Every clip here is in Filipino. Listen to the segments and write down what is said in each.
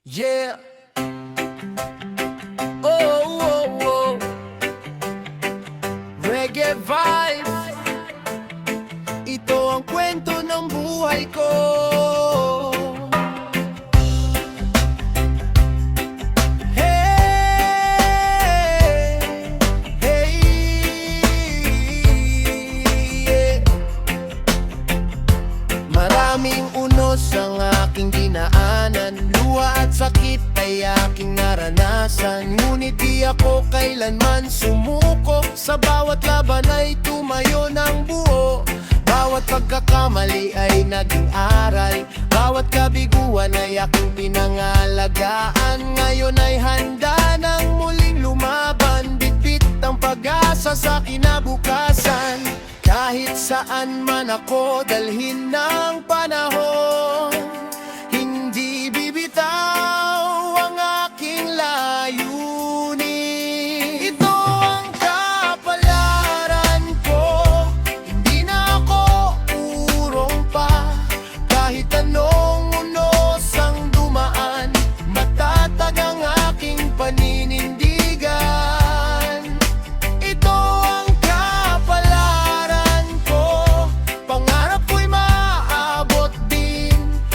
Yeah. Oh, oh, oh. Reggae vibes. Ito ang kwento ng buhay ko. Hey, hey, yeah. Maraming unos ang aking dinaanan, luha at sakit ay aking naranasan. Ngunit di ako kailanman sumuko, sa bawat laban ay tumayo ng buo. Bawat pagkakamali ay naging aral, bawat kabiguan ay aking pinangalagaan. Ngayon ay handa nang muling lumaban, bitbit ang pag-asa sa kinabukasan. Kahit saan man ako dalhin ng panahon, hindi bibitaw ang aking layunin. Ito ang kapalaran ko, hindi na ako urong pa. Kahit anong unos ang dumaan, matatag ang aking paninindigan. Ito ang kapalaran ko, pangarap ko'y maaabot din.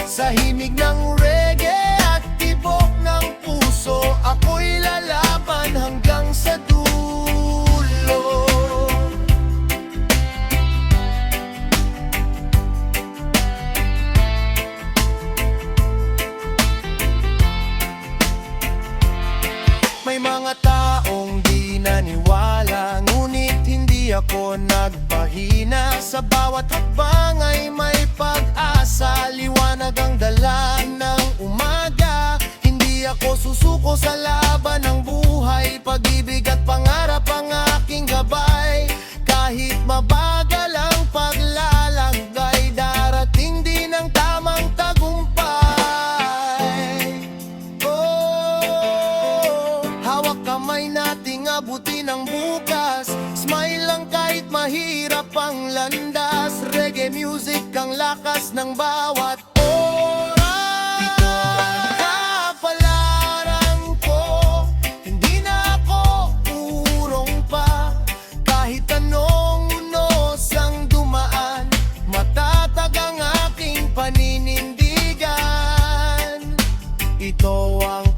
Sa himig ng reggae at tibok ng puso, ako'y lalaban hanggang sa dulo. May mga taong di naniwala, ngunit hindi ako nagpahina. Sa bawat hakbang ay may pag-asa, liwanag ang dala ng umaga. Hindi ako susuko sa laban ng buhay, pag-ibig at pangarap ang aking gabay. Kahit mabagal ang paglalakbay, darating din ang tamang tagumpay. Oh, hawak kamay nating abutin ang bukas. Smile lang kahit mahirap ang landas. Reggae music ang lakas ng bawat oras. Ito ang kapalaran ko, hindi na ako urong pa. Kahit anong unos ang dumaan, matatag ang aking paninindigan. Ito ang